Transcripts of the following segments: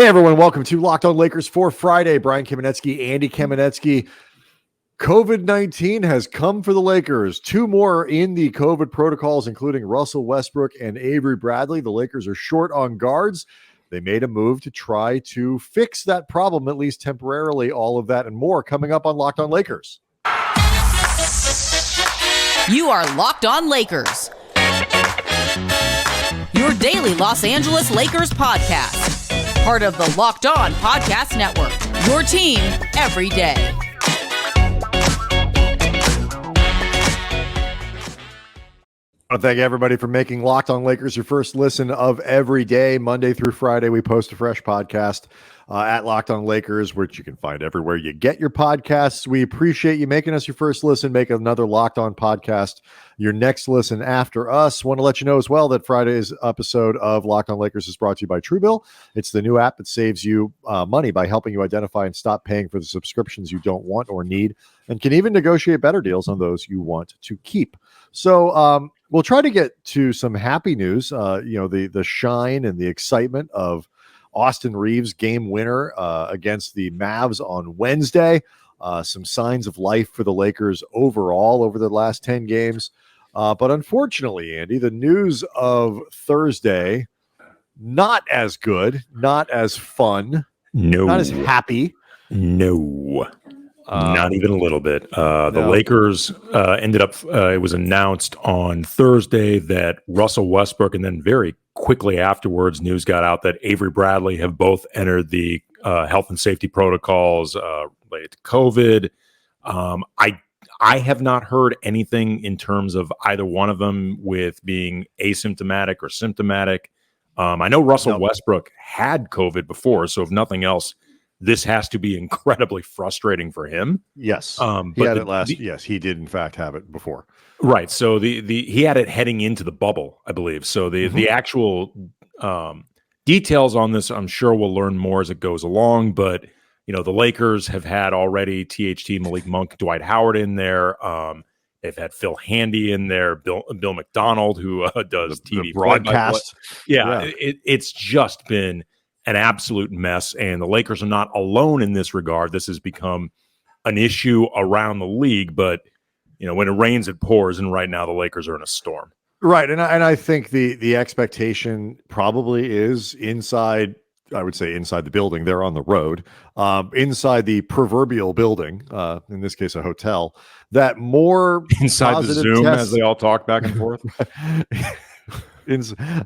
Hey, everyone. Welcome to Locked On Lakers for Friday. Brian Kamenetsky, Andy Kamenetsky. COVID-19 has come for the Lakers. Two more in the COVID protocols, including Russell Westbrook and Avery Bradley. The Lakers are short on guards. They made a move to try to fix that problem, at least temporarily. All of that and more coming up on Locked On Lakers. You are Locked On Lakers, your daily Los Angeles Lakers podcast. Part of the Locked On Podcast Network, your team every day. I want to thank everybody for making Locked On Lakers your first listen of every day. Monday through Friday, we post a fresh podcast at Locked On Lakers, which you can find everywhere you get your podcasts. We appreciate you making us your first listen. Make another Locked On podcast your next listen after us. Want to let you know as well that Friday's episode of Locked On Lakers is brought to you by Truebill. It's the new app that saves you money by helping you identify and stop paying for the subscriptions you don't want or need, and can even negotiate better deals on those you want to keep. So we'll try to get to some happy news, the shine and the excitement of Austin Reaves' game winner against the Mavs on Wednesday. Some signs of life for the Lakers overall over the last 10 games. But unfortunately, Andy, the news of Thursday, not as good, not as fun, not as happy. No. Not even a little bit. The Lakers ended up, it was announced on Thursday that Russell Westbrook, and then very quickly afterwards, news got out that Avery Bradley have both entered the health and safety protocols related to COVID. I have not heard anything in terms of either one of them with being asymptomatic or symptomatic. I know Russell Westbrook had COVID before, so if nothing else, this has to be incredibly frustrating for him. Yes, he had it last. Yes, he did in fact have it before. Right. So he had it heading into the bubble, I believe. So the actual details on this, I'm sure we'll learn more as it goes along. But the Lakers have had already THT, Malik Monk, Dwight Howard in there. They've had Phil Handy in there, Bill McDonald, who does TV broadcast. It's just been an absolute mess, and the Lakers are not alone in this regard. This has become an issue around the league, but when it rains, it pours, and right now the Lakers are in a storm. Right, and I think the expectation probably is inside. I would say inside the building. They're on the road, inside the proverbial building. In this case, a hotel. That more inside the Zoom tests, as they all talk back and forth.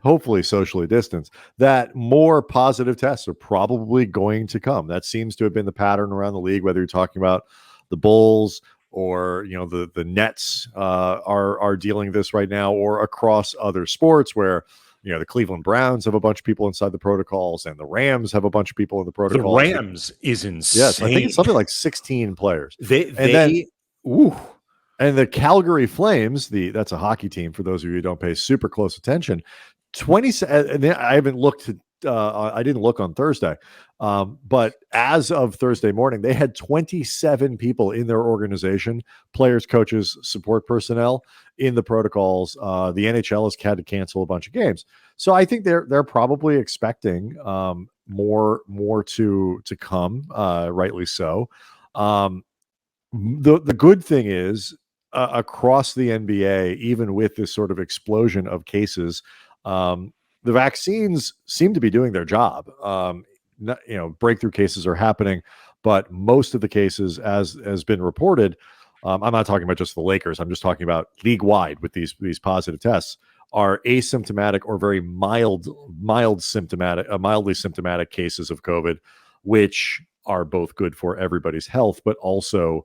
Hopefully socially distanced, that more positive tests are probably going to come. That seems to have been the pattern around the league, whether you're talking about the Bulls or the Nets are dealing with this right now, or across other sports where the Cleveland Browns have a bunch of people inside the protocols and the Rams have a bunch of people in the protocols. The Rams is insane. Yes, I think it's something like 16 players. And the Calgary Flames, that's a hockey team for those of you who don't pay super close attention. 20, and I haven't looked. I didn't look on Thursday, but as of Thursday morning, they had 27 people in their organization, players, coaches, support personnel in the protocols. The NHL has had to cancel a bunch of games, so I think they're probably expecting more to come. Rightly so. The good thing is, across the NBA, even with this sort of explosion of cases, the vaccines seem to be doing their job. Breakthrough cases are happening, but most of the cases, as has been reported, I'm not talking about just the Lakers. I'm just talking about league wide with these positive tests, are asymptomatic or very mildly symptomatic cases of COVID, which are both good for everybody's health, but also,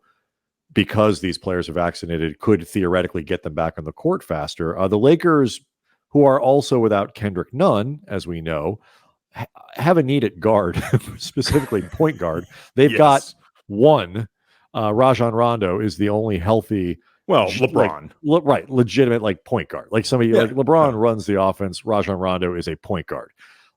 because these players are vaccinated, could theoretically get them back on the court faster. The Lakers, who are also without Kendrick Nunn, as we know, have a need at guard, specifically point guard. They've got one. Rajon Rondo is the only healthy. Well, LeBron. Legitimate point guard. Like somebody like LeBron runs the offense. Rajon Rondo is a point guard.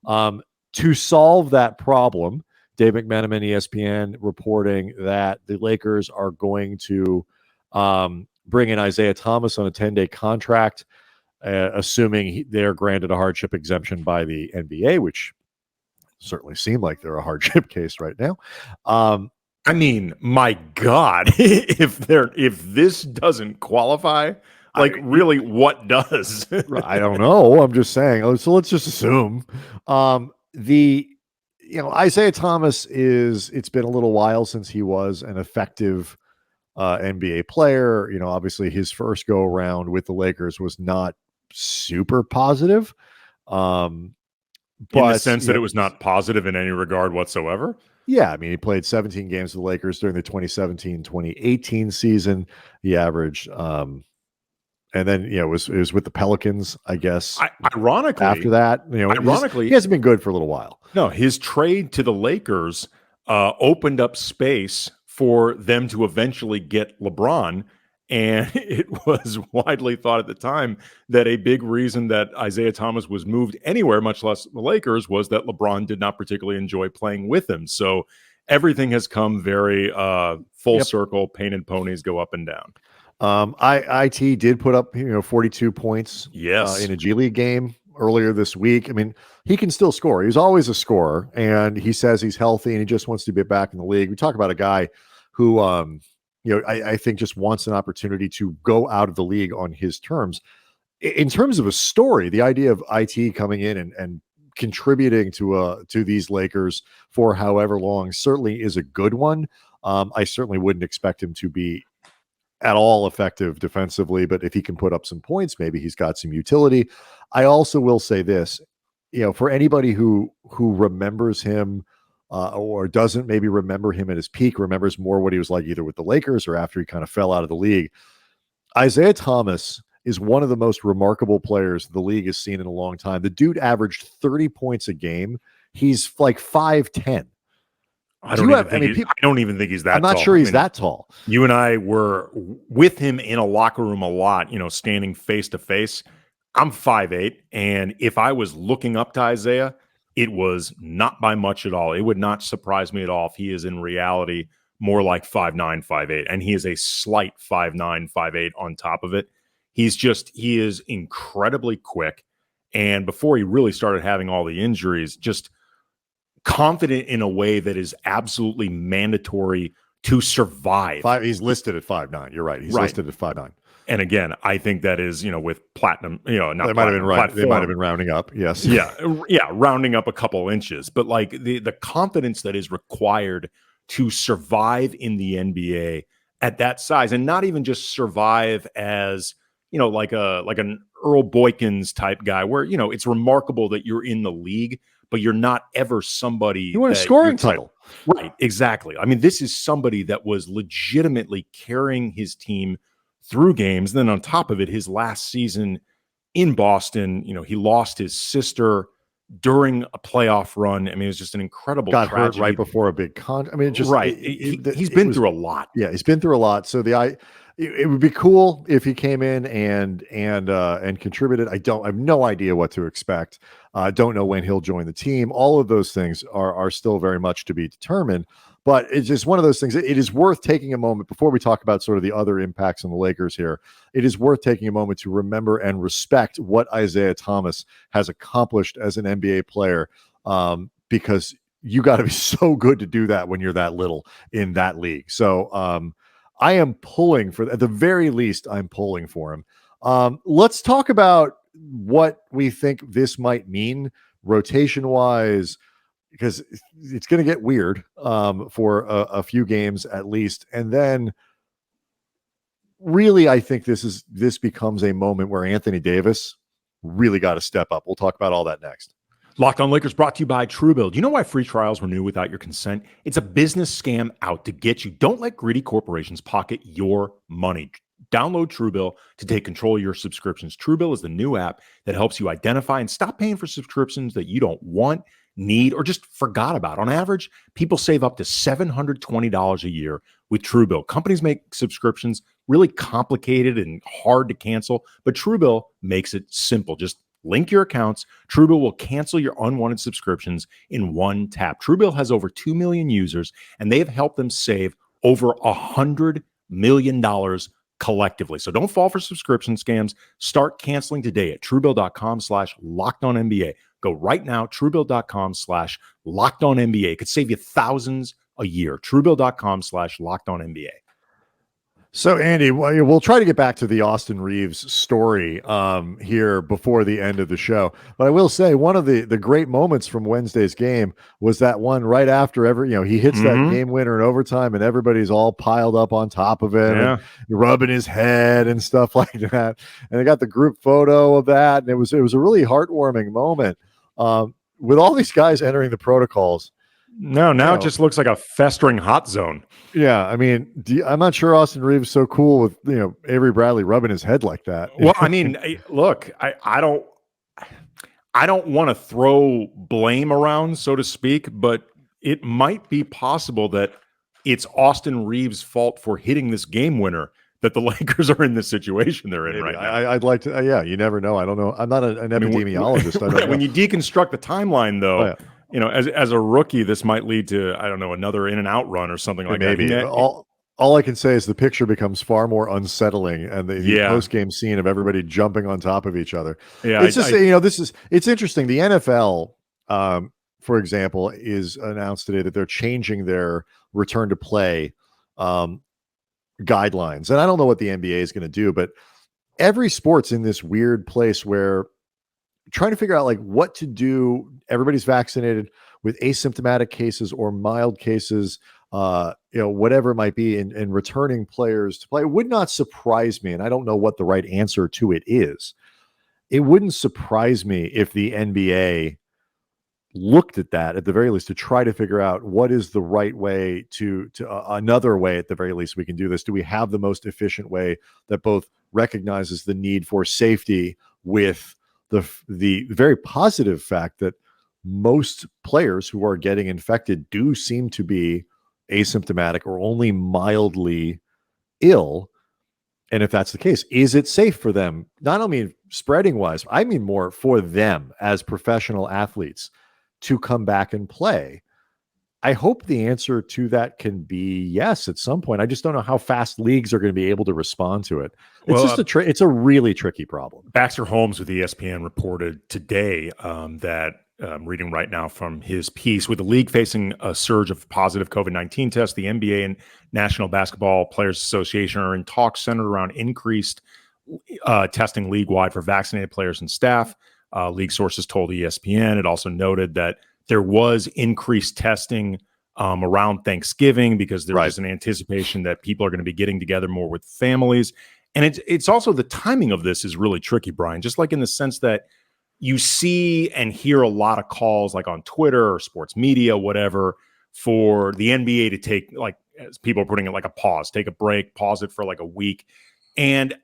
To solve that problem, Dave McMenamin, ESPN, reporting that the Lakers are going to bring in Isaiah Thomas on a 10-day contract, assuming they're granted a hardship exemption by the NBA, which certainly seem like they're a hardship case right now. I mean, my God, if this doesn't qualify, really, what does? I don't know. I'm just saying. So let's just assume Isaiah Thomas it's been a little while since he was an effective NBA player. Obviously his first go around with the Lakers was not super positive. In the sense that it was not positive in any regard whatsoever. Yeah, I mean, he played 17 games with the Lakers during the 2017-2018 season. He averaged, and then it was with the Pelicans, I guess. Ironically, after that, he hasn't been good for a little while. No, his trade to the Lakers opened up space for them to eventually get LeBron. And it was widely thought at the time that a big reason that Isaiah Thomas was moved anywhere, much less the Lakers, was that LeBron did not particularly enjoy playing with him. So everything has come very full circle. Painted ponies go up and down. IT did put up 42 points in a G League game earlier this week. I mean, he can still score. He's always a scorer, and he says he's healthy and he just wants to be back in the league. We talk about a guy who I think just wants an opportunity to go out of the league on his terms. In terms of a story, the idea of IT coming in and contributing to these Lakers for however long certainly is a good one. I certainly wouldn't expect him to be at all effective defensively, but if he can put up some points, maybe he's got some utility. I also will say this, for anybody who remembers him or doesn't maybe remember him at his peak, remembers more what he was like either with the Lakers or after he kind of fell out of the league. Isaiah Thomas is one of the most remarkable players the league has seen in a long time. The dude averaged 30 points a game. He's like 5'10". I don't even think he's that tall. I'm not sure he's that tall. You and I were with him in a locker room a lot, standing face to face. I'm 5'8", and if I was looking up to Isaiah, it was not by much at all. It would not surprise me at all if he is in reality more like 5'9", 5'8", and he is a slight 5'9", 5'8" on top of it. He is incredibly quick, and before he really started having all the injuries, just confident in a way that is absolutely mandatory to survive. He's listed at 5'9". You're right. He's listed at 5'9". And again, I think that is, with platinum, not they might have been right. They might have been rounding up. Yes. Yeah. Rounding up a couple inches, but like the confidence that is required to survive in the NBA at that size, and not even just survive as, like an Earl Boykins type guy where, it's remarkable that you're in the league, but you're not ever somebody. You want a scoring title. Right. Exactly. I mean, this is somebody that was legitimately carrying his team through games. And then on top of it, his last season in Boston, he lost his sister during a playoff run. I mean, it was just an incredible got tragedy. Hurt right before a big contract. I mean, he's been through a lot. Yeah, he's been through a lot. So it would be cool if he came in and contributed. I have no idea what to expect. Don't know when he'll join the team. All of those things are still very much to be determined. But it's just one of those things. It is worth taking a moment before we talk about sort of the other impacts on the Lakers here. It is worth taking a moment to remember and respect what Isaiah Thomas has accomplished as an NBA player, because you got to be so good to do that when you're that little in that league. So I am pulling for, at the very least, I'm pulling for him. Let's talk about what we think this might mean rotation-wise, because it's going to get weird for a few games at least. And then really, I think this becomes a moment where Anthony Davis really got to step up. We'll talk about all that next. Locked On Lakers brought to you by Truebill. Do you know why free trials renew without your consent? It's a business scam out to get you. Don't let greedy corporations pocket your money. Download Truebill to take control of your subscriptions. Truebill is the new app that helps you identify and stop paying for subscriptions that you don't want, need, or just forgot about. On average, people save up to $720 a year with Truebill. Companies make subscriptions really complicated and hard to cancel, but Truebill makes it simple. Just link your accounts. Truebill will cancel your unwanted subscriptions in one tap. Truebill has over 2 million users, and they have helped them save over $100 million collectively. So don't fall for subscription scams. Start canceling today at Truebill.com/LockedOnNBA. Go right now, Truebill.com/LockedOnNBA. It could save you thousands a year. Truebill.com/LockedOnNBA. So, Andy, we'll try to get back to the Austin Reaves story here before the end of the show. But I will say one of the great moments from Wednesday's game was that one right after he hits that game winner in overtime, and everybody's all piled up on top of him and rubbing his head and stuff like that. And they got the group photo of that, and it was a really heartwarming moment with all these guys entering the protocols. Now it just looks like a festering hot zone. Yeah, I mean, I'm not sure Austin Reaves is so cool with Avery Bradley rubbing his head like that. Well, I mean, look, I don't want to throw blame around, so to speak, but it might be possible that it's Austin Reaves' fault for hitting this game winner that the Lakers are in this situation they're in right now. I'd like to. You never know. I don't know. I'm not an epidemiologist. I don't know. When you deconstruct the timeline, though. As a rookie, this might lead to, I don't know, another in and out run or something like that. Maybe. All I can say is the picture becomes far more unsettling, and the post game scene of everybody jumping on top of each other. Yeah, it's it's interesting. The NFL, for example, is announced today that they're changing their return to play guidelines, and I don't know what the NBA is going to do, but every sport's in this weird place where trying to figure out what to do. Everybody's vaccinated with asymptomatic cases or mild cases, whatever it might be, and returning players to play. It would not surprise me, and I don't know what the right answer to it is. It wouldn't surprise me if the NBA looked at that at the very least to try to figure out what is the right way to another way at the very least we can do this. Do we have the most efficient way that both recognizes the need for safety with the very positive fact that most players who are getting infected do seem to be asymptomatic or only mildly ill? And if that's the case, is it safe for them? Not only spreading wise, I mean more for them as professional athletes to come back and play. I hope the answer to that can be yes at some point. I just don't know how fast leagues are going to be able to respond to it. It's it's a really tricky problem. Baxter Holmes with ESPN reported today that I'm reading right now from his piece, with the league facing a surge of positive COVID-19 tests, the NBA and National Basketball Players Association are in talks centered around increased testing league-wide for vaccinated players and staff. League sources told ESPN. It also noted that there was increased testing around Thanksgiving because there was an anticipation that people are going to be getting together more with families. And it's also the timing of this is really tricky, Brian, just like in the sense that you see and hear a lot of calls like on Twitter or sports media, whatever, for the NBA to take, as people are putting it, a pause, take a break, pause it for a week. And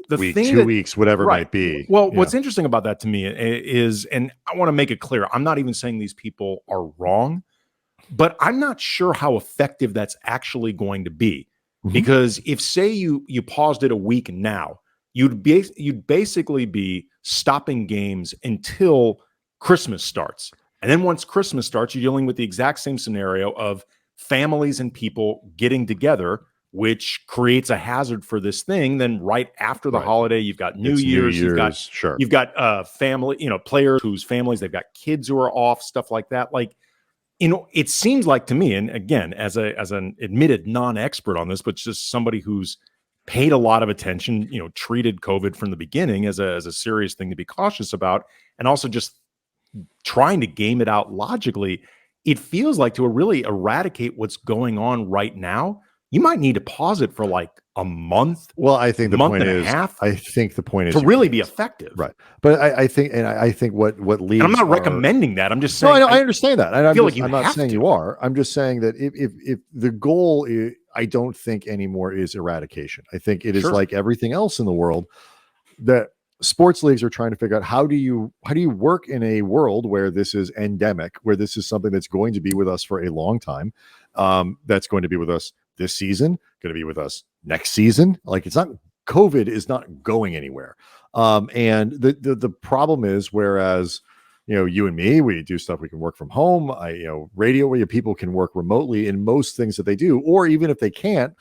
the week, thing 2 weeks, whatever it might be. Well, what's interesting about that to me is, and I want to make it clear, I'm not even saying these people are wrong, but I'm not sure how effective that's actually going to be. Mm-hmm. Because if, say, you paused it a week now, you'd basically be stopping games until Christmas starts. And then once Christmas starts, you're dealing with the exact same scenario of families and people getting together, which creates a hazard for this thing. Then right after the holiday, you've got New Year's, you've got family, players whose families, they've got kids who are off, stuff like that. It seems like to me, and again, as an admitted non-expert on this, but just somebody who's paid a lot of attention, treated COVID from the beginning as a serious thing to be cautious about, and also just trying to game it out logically, it feels like to really eradicate what's going on right now, you might need to pause it for a month. Well, I think the point is, to really be effective, right? But I think what leagues. And I'm not recommending that. I'm just saying. No, I understand that. I feel I'm not saying you are. I'm just saying that if the goal is, I don't think anymore is eradication. I think it is like everything else in the world that sports leagues are trying to figure out how do you work in a world where this is endemic, where this is something that's going to be with us for a long time, that's going to be with us this season, going to be with us next season. It's not, COVID is not going anywhere. And the problem is, whereas, you and me, we do stuff, we can work from home. Radio, where people can work remotely in most things that they do, or even if they can't,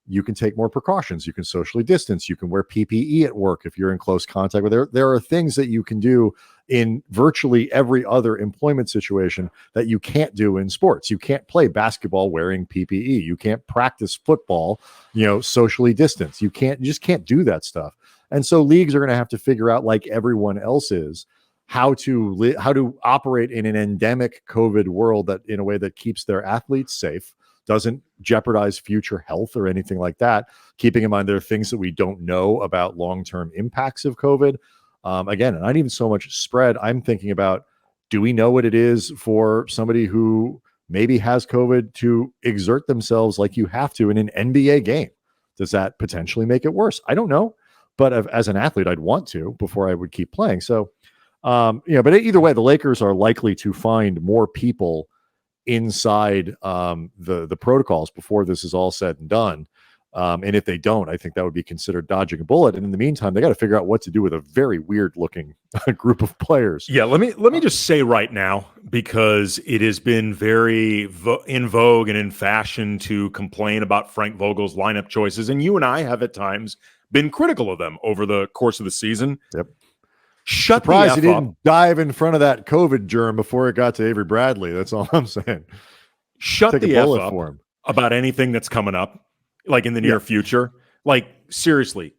you can take more precautions. You can socially distance. You can wear PPE at work if you're in close contact with there are things that you can do in virtually every other employment situation that you can't do in sports. You can't play basketball wearing PPE. You can't practice football, socially distanced. You just can't do that stuff. And so leagues are going to have to figure out, like everyone else is, how to operate in an endemic COVID world that in a way that keeps their athletes safe, doesn't jeopardize future health or anything like that. Keeping in mind there are things that we don't know about long-term impacts of COVID. Again, not even so much spread. I'm thinking about, do we know what it is for somebody who maybe has COVID to exert themselves like you have to in an NBA game? Does that potentially make it worse? I don't know. But as an athlete, I'd want to before I would keep playing. So, but either way, the Lakers are likely to find more people inside the protocols before this is all said and done. And if they don't, I think that would be considered dodging a bullet. And in the meantime, they got to figure out what to do with a very weird looking group of players. Yeah, let me just say right now, because it has been very in vogue and in fashion to complain about Frank Vogel's lineup choices. And you and I have at times been critical of them over the course of the season. Yep. Surprised he didn't dive in front of that COVID germ before it got to Avery Bradley. That's all I'm saying. Shut the F up for him about anything that's coming up, like in the near future. Like, seriously,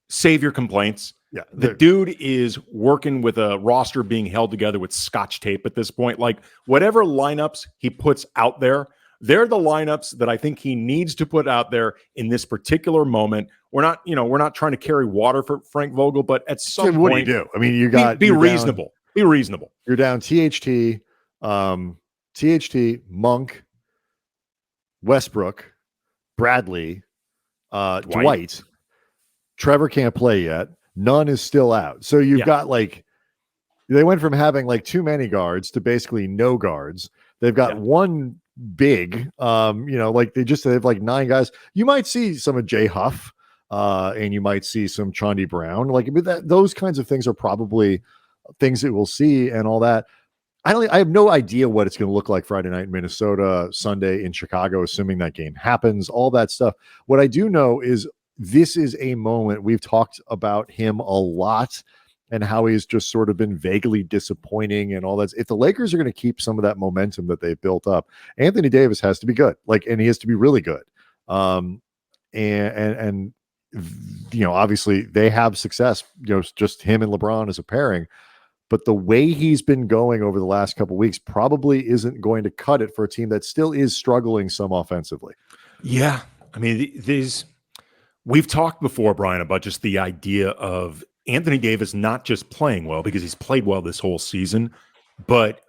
save your complaints. Yeah, the dude is working with a roster being held together with scotch tape at this point. Like, whatever lineups he puts out there, they're the lineups that I think he needs to put out there in this particular moment. We're not trying to carry water for Frank Vogel, but at some point, what do you do? I mean, you got be reasonable. Be reasonable. You're down THT, Monk, Westbrook, Bradley, Dwight. Trevor can't play yet. None is still out. So you've got they went from having too many guards to basically no guards. They've got one big, they have 9 guys. You might see some of Jay Huff, and you might see some Chaundi Brown. Those kinds of things are probably things that we'll see and all that. I have no idea what it's going to look like Friday night in Minnesota, Sunday in Chicago, assuming that game happens, all that stuff. What I do know is this is a moment. We've talked about him a lot and how he's just sort of been vaguely disappointing and all that. If the Lakers are going to keep some of that momentum that they've built up, Anthony Davis has to be good, and he has to be really good. And obviously they have success, just him and LeBron as a pairing. But the way he's been going over the last couple of weeks probably isn't going to cut it for a team that still is struggling some offensively. Yeah. I mean, we've talked before, Brian, about just the idea of Anthony Davis not just playing well, because he's played well this whole season, but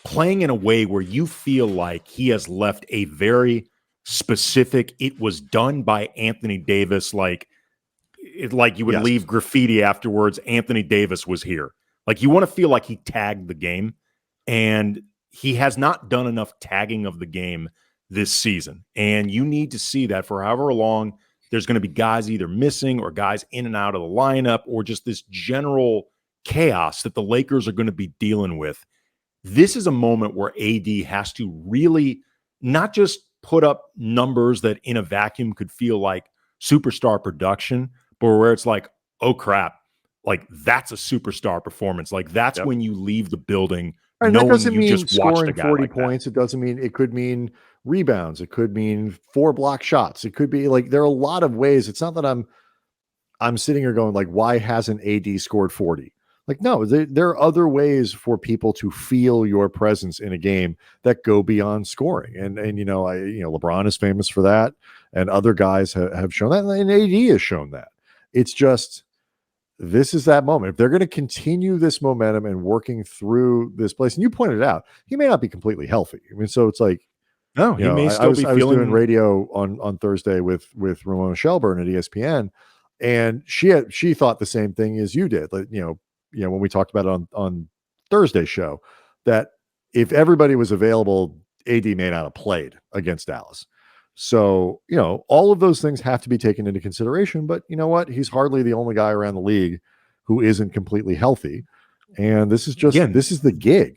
playing in a way where you feel like he has left a very specific, it was done by Anthony Davis, like you would leave graffiti afterwards, Anthony Davis was here. Like, you want to feel like he tagged the game, and he has not done enough tagging of the game this season. And you need to see that for however long there's going to be guys either missing or guys in and out of the lineup, or just this general chaos that the Lakers are going to be dealing with. This is a moment where AD has to really not just put up numbers that in a vacuum could feel like superstar production, but where it's like, oh crap, that's a superstar performance. That's when you leave the building. And that doesn't mean just scoring 40 points. It doesn't mean, it could mean rebounds. It could mean 4 block shots. It could be there are a lot of ways. It's not that I'm sitting here going why hasn't AD scored 40? No, there are other ways for people to feel your presence in a game that go beyond scoring. And LeBron is famous for that, and other guys have shown that, and AD has shown that. It's just, this is that moment. If they're going to continue this momentum and working through this place, and you pointed out, he may not be completely healthy. I mean, so it's no, he may still be feeling. I was doing radio on Thursday with Ramona Shelburne at ESPN, and she thought the same thing as you did. When we talked about it on Thursday's show, that if everybody was available, AD may not have played against Dallas. So, all of those things have to be taken into consideration, but you know what? He's hardly the only guy around the league who isn't completely healthy. And this is this is the gig.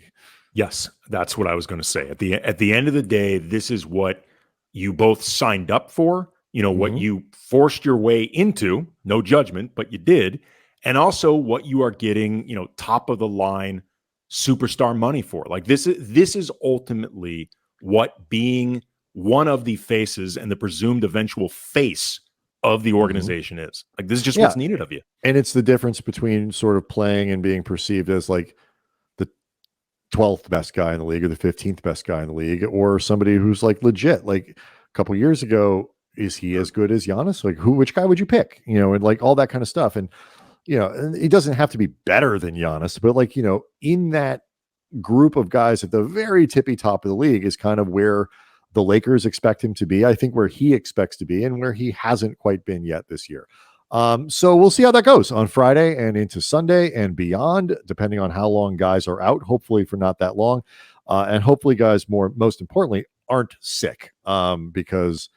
Yes, that's what I was going to say. At the end of the day, this is what you both signed up for, what you forced your way into, no judgment, but you did. and also what you are getting, top of the line superstar money for. Like this is ultimately what being one of the faces and the presumed eventual face of the organization is. Like this is just what's needed of you. And it's the difference between sort of playing and being perceived as like the 12th best guy in the league or the 15th best guy in the league, or somebody who's like legit. Like a couple years ago, is he as good as Giannis? Like which guy would you pick? And like all that kind of stuff. And, he doesn't have to be better than Giannis, but like, in that group of guys at the very tippy top of the league is kind of where the Lakers expect him to be. I think where he expects to be and where he hasn't quite been yet this year. So we'll see how that goes on Friday and into Sunday and beyond, depending on how long guys are out, hopefully for not that long. And hopefully guys most importantly, aren't sick. Because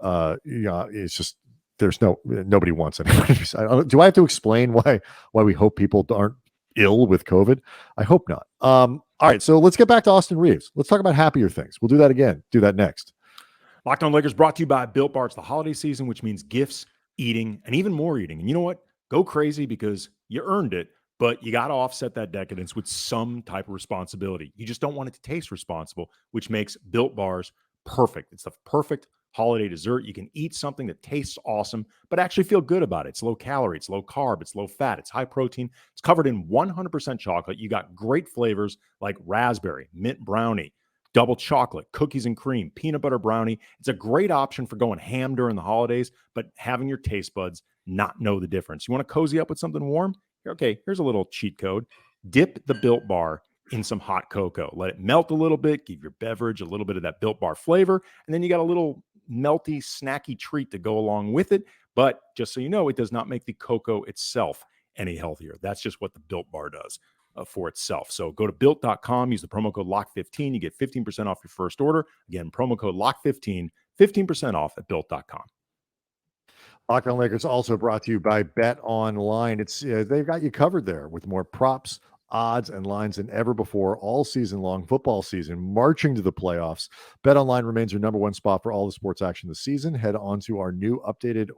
it's just, nobody wants anybody to be sick. Do I have to explain why we hope people aren't ill with COVID? I hope not. All right, so let's get back to Austin Reaves. Let's talk about happier things. We'll do that again. Do that next. Locked On Lakers brought to you by Built Bar. It's the holiday season, which means gifts, eating, and even more eating. And you know what? Go crazy because you earned it, but you got to offset that decadence with some type of responsibility. You just don't want it to taste responsible, which makes Built Bars perfect. It's the perfect holiday dessert. You can eat something that tastes awesome, but actually feel good about it. It's low calorie, it's low carb, it's low fat, it's high protein. It's covered in 100% chocolate. You got great flavors like raspberry, mint brownie, double chocolate, cookies and cream, peanut butter brownie. It's a great option for going ham during the holidays, but having your taste buds not know the difference. You want to cozy up with something warm? Okay, here's a little cheat code. Dip the Built Bar in some hot cocoa. Let it melt a little bit, give your beverage a little bit of that Built Bar flavor, and then you got a little melty, snacky treat to go along with it. But just so you know, it does not make the cocoa itself any healthier. That's just what the Built Bar does for itself. So go to built.com, use the promo code LOCK15. You get 15% off your first order. Again, promo code LOCK15, 15% off at built.com. Locked On Lakers also brought to you by Bet Online. It's they've got you covered there with more props, odds, and lines than ever before all season long. Football season marching to the playoffs. Bet Online remains your number one spot for all the sports action this season. Head on to our new updated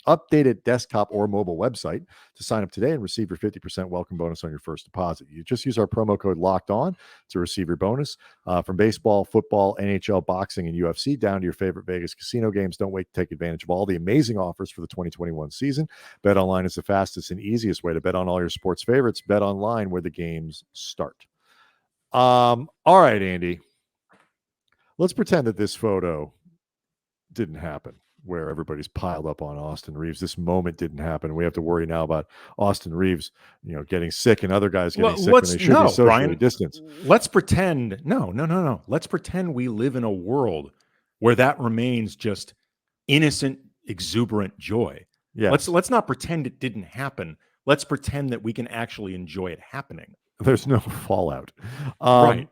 updated desktop or mobile website to sign up today and receive your 50% welcome bonus on your first deposit. You just use our promo code Locked On to receive your bonus. From baseball, football, NHL, boxing, and UFC down to your favorite Vegas casino games. Don't wait to take advantage of all the amazing offers for the 2021 season. Bet Online is the fastest and easiest way to bet on all your sports favorites. Bet Online, where the games start. All right, Andy. Let's pretend that this photo didn't happen, where everybody's piled up on Austin Reaves. This moment didn't happen. We have to worry now about Austin Reaves, getting sick and other guys getting sick when they should be socially distanced. Let's pretend. No. Let's pretend we live in a world where that remains just innocent, exuberant joy. Yeah. Let's not pretend it didn't happen. Let's pretend that we can actually enjoy it happening. There's no fallout. Right.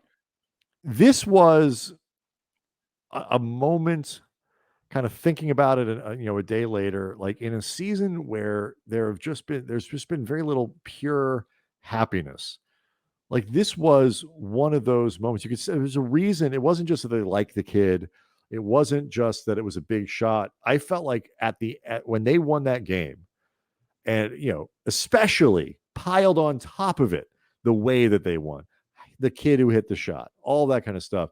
This was a moment, kind of thinking about it, a day later, like in a season where there's just been very little pure happiness. Like this was one of those moments. You could say there's a reason. It wasn't just that they liked the kid. It wasn't just that it was a big shot. I felt like when they won that game, and especially piled on top of it, the way that they won, the kid who hit the shot, all that kind of stuff.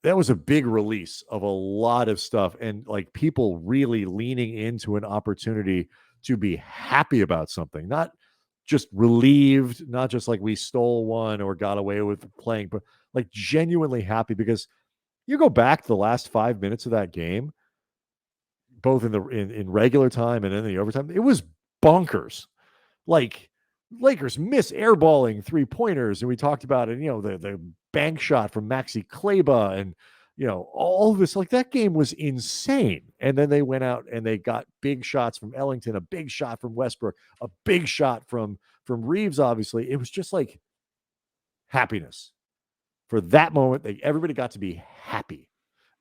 That was a big release of a lot of stuff, and like people really leaning into an opportunity to be happy about something, not just relieved, not just like we stole one or got away with playing, but like genuinely happy. Because you go back the last 5 minutes of that game, both in regular time and in the overtime, it was bonkers. Like Lakers miss airballing 3-pointers, and we talked about it. The bank shot from Maxi Kleber, and all this. Like that game was insane. And then they went out and they got big shots from Ellington, a big shot from Westbrook, a big shot from Reaves. Obviously, it was just like happiness for that moment. Everybody got to be happy,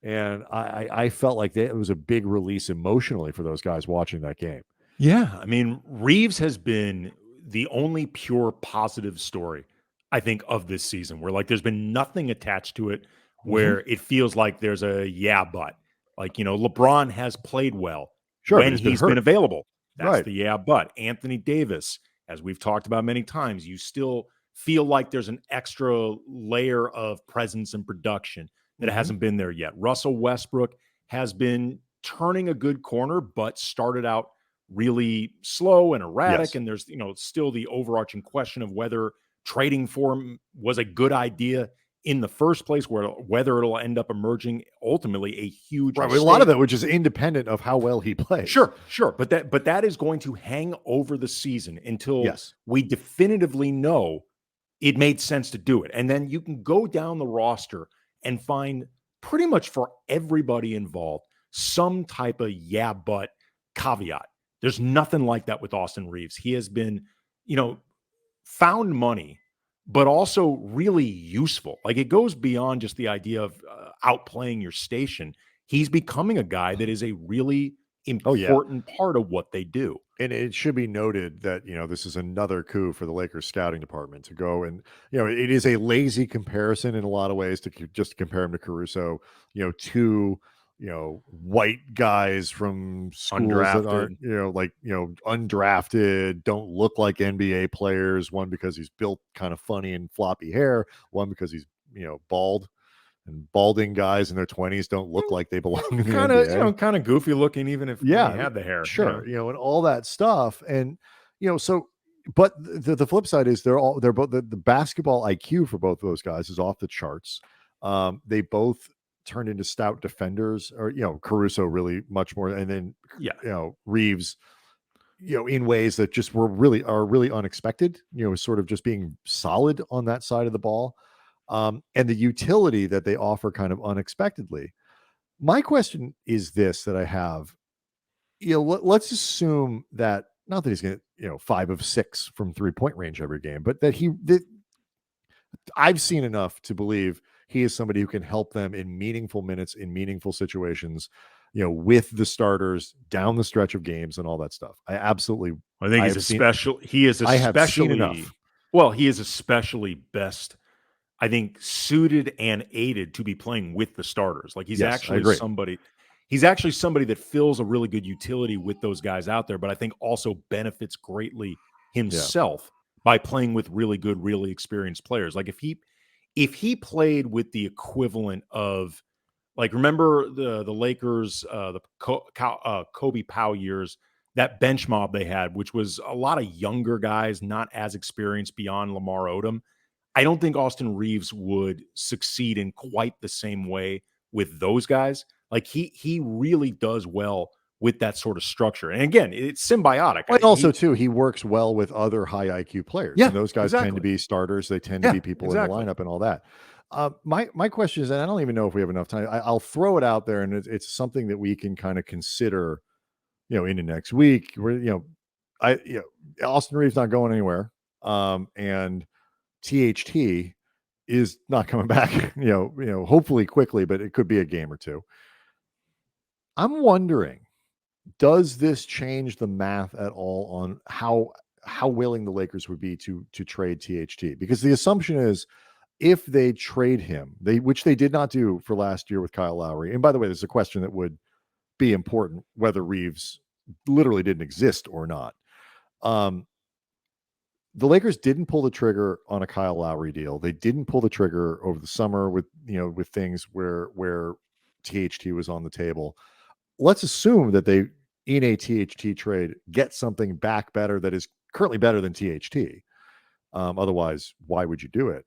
and I felt like it was a big release emotionally for those guys watching that game. Yeah, I mean, Reaves has been the only pure positive story, I think, of this season, where like there's been nothing attached to it where it feels like there's a but. Like, LeBron has played well when he's been available. That's but Anthony Davis, as we've talked about many times, you still feel like there's an extra layer of presence and production that hasn't been there yet. Russell Westbrook has been turning a good corner, but started out really slow and erratic. And there's, still the overarching question of whether trading for him was a good idea in the first place, whether it'll end up emerging ultimately a huge a lot of that, which is independent of how well he plays. Sure. But that is going to hang over the season until we definitively know it made sense to do it. And then you can go down the roster and find pretty much for everybody involved some type of but caveat. There's nothing like that with Austin Reaves. He has been, found money, but also really useful. Like, it goes beyond just the idea of outplaying your station. He's becoming a guy that is a really important part of what they do. And it should be noted that, this is another coup for the Lakers scouting department to go and, it is a lazy comparison in a lot of ways to just compare him to Caruso, two, white guys from schools that aren't, undrafted, don't look like NBA players. One because he's built kind of funny and floppy hair. One because he's, bald. And balding guys in their 20s don't look like they belong in the NBA. Kind of goofy looking, even if they had the hair. Sure, and all that stuff. And but the flip side is they're both the basketball IQ for both of those guys is off the charts. They both turned into stout defenders, or Caruso really much more, and then Reaves, in ways that just are really unexpected. Sort of just being solid on that side of the ball. And the utility that they offer kind of unexpectedly. My question is this that I have, let's assume that, not that he's going to, 5 of 6 from 3-point range every game, but that I've seen enough to believe he is somebody who can help them in meaningful minutes, in meaningful situations, with the starters down the stretch of games and all that stuff. I think he's he is especially best, I think, suited and aided to be playing with the starters. Like, he's actually somebody that fills a really good utility with those guys out there, but I think also benefits greatly himself by playing with really good, really experienced players. Like, if he played with the equivalent of, like, remember the Lakers, the Kobe Powell years, that bench mob they had, which was a lot of younger guys, not as experienced beyond Lamar Odom. I don't think Austin Reaves would succeed in quite the same way with those guys. Like, he really does well with that sort of structure. And again, it's symbiotic. But also, too, he works well with other high IQ players. Yeah, and those guys tend to be starters. They tend to be people in the lineup and all that. My question is, and I don't even know if we have enough time. I'll throw it out there, and it's something that we can kind of consider, into next week. Where Austin Reaves not going anywhere, and THT is not coming back. Hopefully quickly, but it could be a game or two. I'm wondering, does this change the math at all on how willing the Lakers would be to trade THT? Because the assumption is, if they trade him, which they did not do for last year with Kyle Lowry. And by the way, there's a question that would be important, whether Reaves literally didn't exist or not. The Lakers didn't pull the trigger on a Kyle Lowry deal. They didn't pull the trigger over the summer with things where THT was on the table. Let's assume that they, in a THT trade, get something back better that is currently better than THT. Otherwise, why would you do it?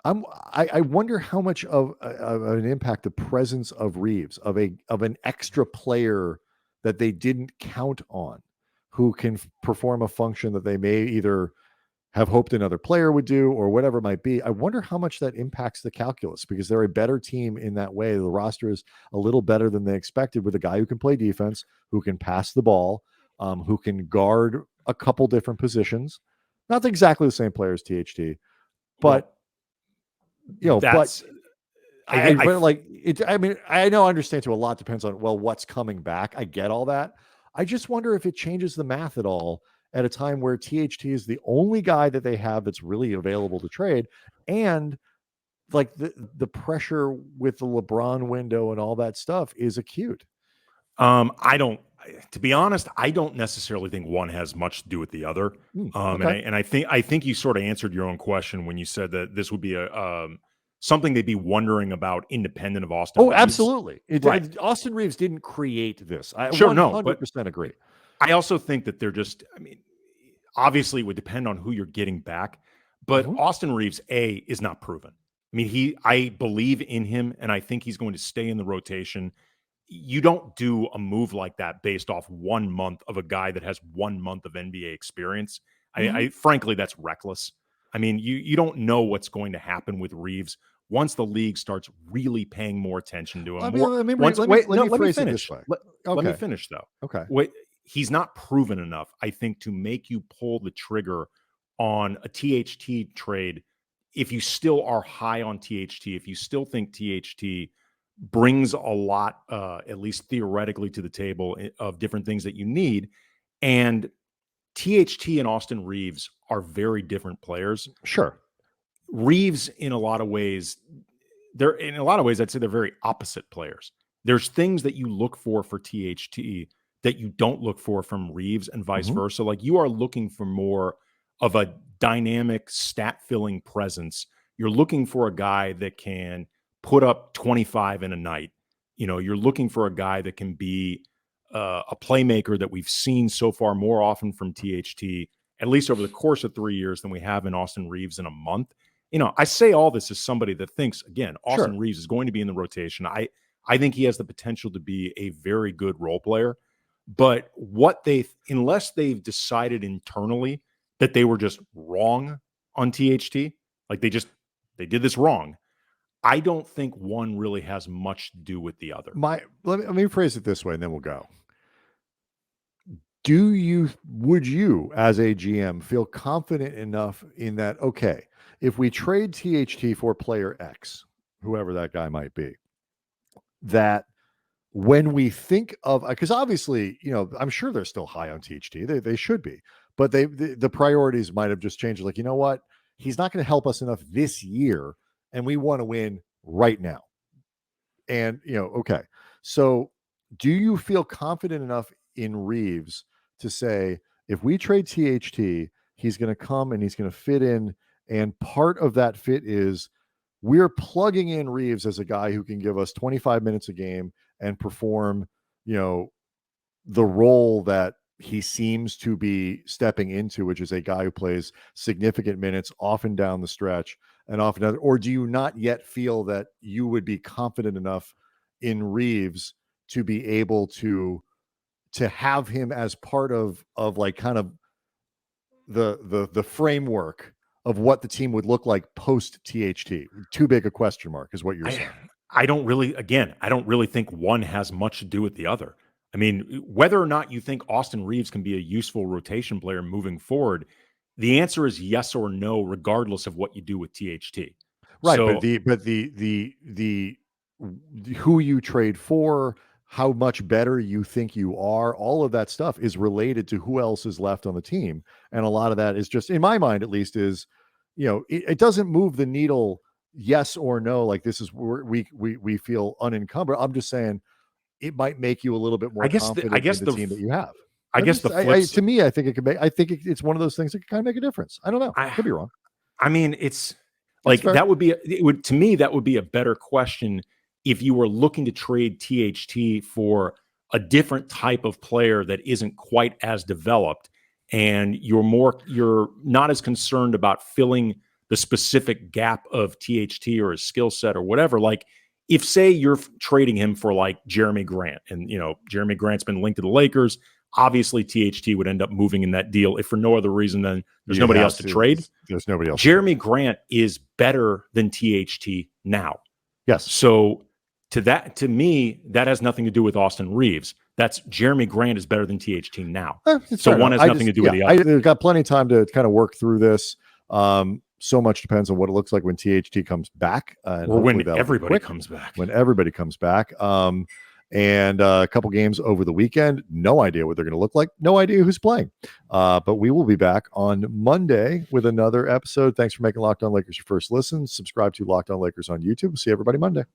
I wonder how much of an impact the presence of Reaves, of an extra player that they didn't count on, who can perform a function that they may either have hoped another player would do or whatever it might be. I wonder how much that impacts the calculus, because they're a better team in that way. The roster is a little better than they expected, with a guy who can play defense, who can pass the ball, who can guard a couple different positions. Not exactly the same player as THT, but I understand too, a lot depends on, what's coming back. I get all that. I just wonder if it changes the math at all at a time where THT is the only guy that they have that's really available to trade. And like the pressure with the LeBron window and all that stuff is acute. I don't To be honest, I don't necessarily think one has much to do with the other. Okay. And I think you sort of answered your own question when you said that this would be something they'd be wondering about independent of Austin Reaves. Absolutely. Right. Austin Reaves didn't create this. I Sure, 100% agree. I also think that they're just, I mean, obviously it would depend on who you're getting back, but Austin Reaves, is not proven. I mean, I believe in him, and I think he's going to stay in the rotation. You don't do a move like that based off 1 month of a guy that has 1 month of NBA experience. I frankly, that's reckless. I mean, you don't know what's going to happen with Reaves once the league starts really paying more attention to him. Let me finish. Let me finish though. Okay. He's not proven enough, I think, to make you pull the trigger on a THT trade. If you still are high on THT, if you still think THT brings a lot, at least theoretically, to the table of different things that you need. And THT and Austin Reaves are very different players. Sure. Reaves, in a lot of ways, I'd say they're very opposite players. There's things that you look for THT that you don't look for from Reaves and vice versa. Like, you are looking for more of a dynamic stat-filling presence. You're looking for a guy that can put up 25 in a night. You know, you're looking for a guy that can be a playmaker that we've seen so far more often from THT, at least over the course of 3 years, than we have in Austin Reaves in a month. You know, I say all this as somebody that thinks, again, Austin Reaves is going to be in the rotation. I think he has the potential to be a very good role player. But unless they've decided internally that they were just wrong on THT, like they did this wrong, I don't think one really has much to do with the other. Let me phrase it this way, and then we'll go. Would you, as a GM, feel confident enough in that, okay, if we trade THT for player X, whoever that guy might be, that when we think of, because obviously, you know, I'm sure they're still high on THT. They should be, but the priorities might have just changed. Like, you know what? He's not going to help us enough this year, and we want to win right now. And, you know, okay. So do you feel confident enough in Reaves to say, if we trade THT, he's going to come and he's going to fit in, and part of that fit is we're plugging in Reaves as a guy who can give us 25 minutes a game and perform, you know, the role that he seems to be stepping into, which is a guy who plays significant minutes often down the stretch and often other, or do you not yet feel that you would be confident enough in Reaves to be able to have him as part of like kind of the framework of what the team would look like post THT? Too big a question mark is what you're saying. I don't really think one has much to do with the other. I mean, whether or not you think Austin Reaves can be a useful rotation player moving forward, the answer is yes or no, regardless of what you do with THT. Right. So, but the who you trade for, how much better you think you are, all of that stuff is related to who else is left on the team. And a lot of that is just, in my mind, at least, is, you know, it doesn't move the needle yes or no. Like, this is where we feel unencumbered. I'm just saying it might make you a little bit more confident in the team that you have. I think it could make, it's one of those things that can kind of make a difference. I don't know. I could be wrong. I mean, it's like, that would be a better question if you were looking to trade THT for a different type of player that isn't quite as developed, and you're not as concerned about filling the specific gap of THT or his skill set or whatever. Like, if, say, you're trading him for like Jeremy Grant, and, you know, Jeremy Grant's been linked to the Lakers, obviously THT would end up moving in that deal, if for no other reason than there's nobody else to trade. There's nobody else. Jeremy Grant is better than THT now. Yes. So to me, that has nothing to do with Austin Reaves. That's Jeremy Grant is better than THT now. So one has nothing to do with the other. They've got plenty of time to kind of work through this. So much depends on what it looks like when THT comes back. Or when everybody comes back. When everybody comes back. And a couple games over the weekend. No idea what they're going to look like. No idea who's playing. But we will be back on Monday with another episode. Thanks for making Locked On Lakers your first listen. Subscribe to Locked On Lakers on YouTube. We'll see everybody Monday.